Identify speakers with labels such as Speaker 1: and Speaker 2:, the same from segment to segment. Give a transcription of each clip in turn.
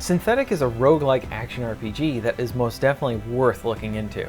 Speaker 1: Synthetik is a roguelike action RPG that is most definitely worth looking into.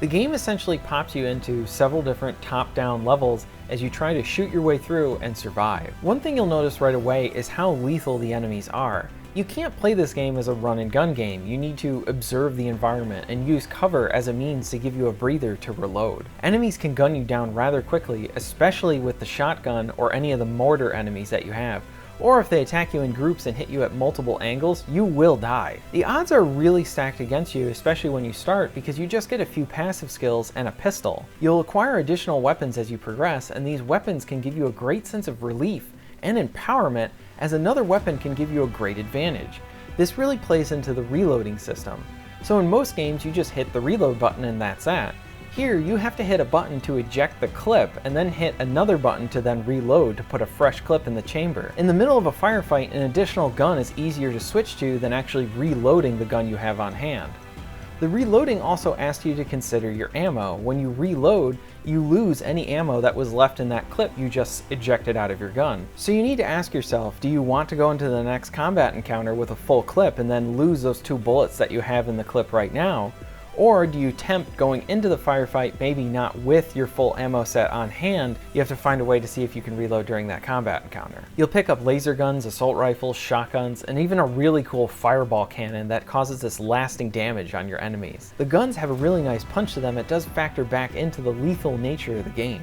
Speaker 1: The game essentially pops you into several different top-down levels as you try to shoot your way through and survive. One thing you'll notice right away is how lethal the enemies are. You can't play this game as a run-and-gun game. You need to observe the environment and use cover as a means to give you a breather to reload. Enemies can gun you down rather quickly, especially with the shotgun or any of the mortar enemies that you have. Or if they attack you in groups and hit you at multiple angles, you will die. The odds are really stacked against you, especially when you start, because you just get a few passive skills and a pistol. You'll acquire additional weapons as you progress, and these weapons can give you a great sense of relief and empowerment, as another weapon can give you a great advantage. This really plays into the reloading system. So in most games, you just hit the reload button and that's that. Here, you have to hit a button to eject the clip, and then hit another button to then reload to put a fresh clip in the chamber. In the middle of a firefight, an additional gun is easier to switch to than actually reloading the gun you have on hand. The reloading also asks you to consider your ammo. When you reload, you lose any ammo that was left in that clip you just ejected out of your gun. So you need to ask yourself, do you want to go into the next combat encounter with a full clip and then lose those 2 bullets that you have in the clip right now? Or do you tempt going into the firefight, maybe not with your full ammo set on hand? You have to find a way to see if you can reload during that combat encounter. You'll pick up laser guns, assault rifles, shotguns, and even a really cool fireball cannon that causes this lasting damage on your enemies. The guns have a really nice punch to them. It does factor back into the lethal nature of the game.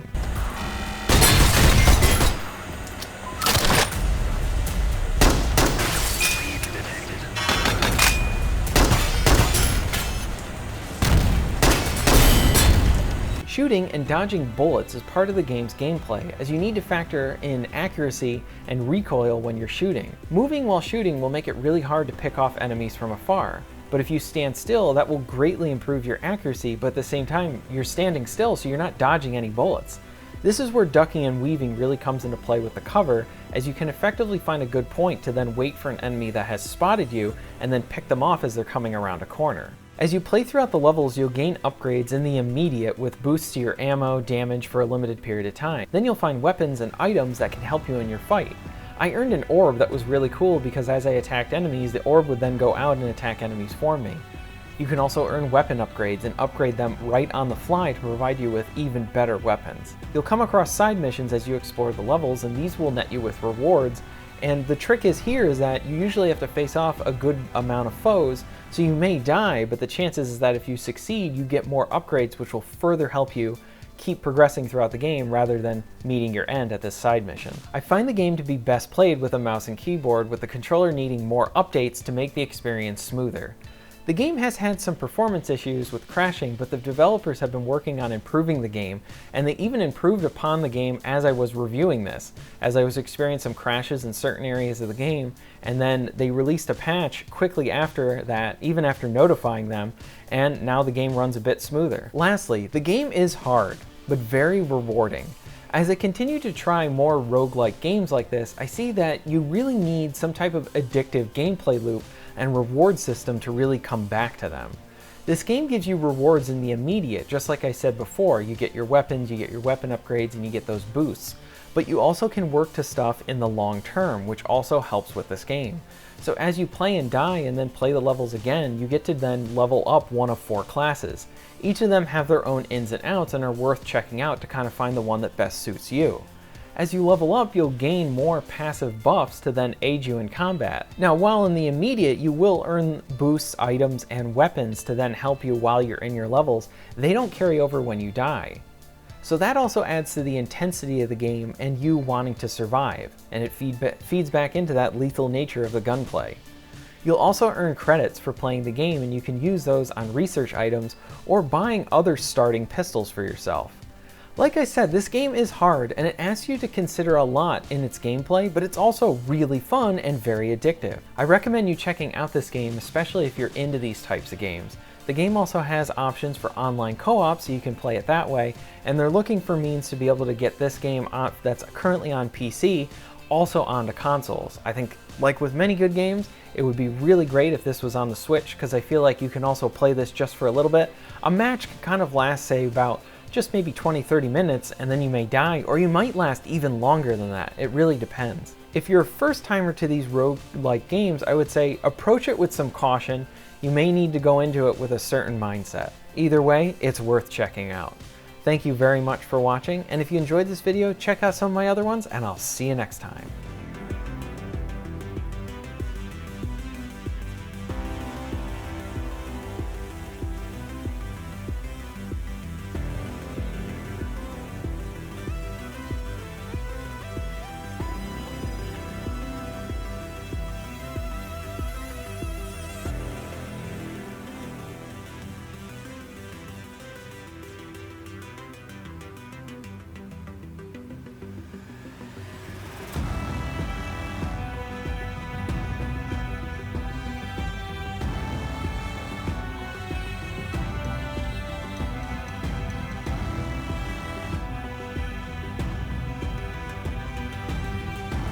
Speaker 1: Shooting and dodging bullets is part of the game's gameplay, as you need to factor in accuracy and recoil when you're shooting. Moving while shooting will make it really hard to pick off enemies from afar, but if you stand still, that will greatly improve your accuracy, but at the same time, you're standing still, so you're not dodging any bullets. This is where ducking and weaving really comes into play with the cover, as you can effectively find a good point to then wait for an enemy that has spotted you and then pick them off as they're coming around a corner. As you play throughout the levels, you'll gain upgrades in the immediate with boosts to your ammo, damage for a limited period of time. Then you'll find weapons and items that can help you in your fight. I earned an orb that was really cool because as I attacked enemies, the orb would then go out and attack enemies for me. You can also earn weapon upgrades and upgrade them right on the fly to provide you with even better weapons. You'll come across side missions as you explore the levels, and these will net you with rewards. And the trick is that you usually have to face off a good amount of foes, so you may die, but the chances is that if you succeed, you get more upgrades which will further help you keep progressing throughout the game rather than meeting your end at this side mission. I find the game to be best played with a mouse and keyboard, with the controller needing more updates to make the experience smoother. The game has had some performance issues with crashing, but the developers have been working on improving the game, and they even improved upon the game as I was reviewing this, as I was experiencing some crashes in certain areas of the game, and then they released a patch quickly after that, even after notifying them, and now the game runs a bit smoother. Lastly, the game is hard, but very rewarding. As I continue to try more roguelike games like this, I see that you really need some type of addictive gameplay loop and reward system to really come back to them. This game gives you rewards in the immediate, just like I said before. You get your weapons, you get your weapon upgrades, and you get those boosts. But you also can work to stuff in the long term, which also helps with this game. So as you play and die and then play the levels again, you get to then level up one of 4 classes. Each of them have their own ins and outs and are worth checking out to kind of find the one that best suits you. As you level up, you'll gain more passive buffs to then aid you in combat. Now, while in the immediate you will earn boosts, items, and weapons to then help you while you're in your levels, they don't carry over when you die. So that also adds to the intensity of the game and you wanting to survive, and it feeds back into that lethal nature of the gunplay. You'll also earn credits for playing the game, and you can use those on research items or buying other starting pistols for yourself. Like I said, this game is hard and it asks you to consider a lot in its gameplay, but it's also really fun and very addictive. I recommend you checking out this game, especially if you're into these types of games. The game also has options for online co-op, so you can play it that way, and they're looking for means to be able to get this game that's currently on PC also onto consoles. I think, like with many good games, it would be really great if this was on the Switch, because I feel like you can also play this just for a little bit. A match can kind of last, say, about just maybe 20-30 minutes, and then you may die, or you might last even longer than that. It really depends. If you're a first timer to these rogue-like games, I would say approach it with some caution. You may need to go into it with a certain mindset. Either way, it's worth checking out. Thank you very much for watching, and if you enjoyed this video, check out some of my other ones, and I'll see you next time.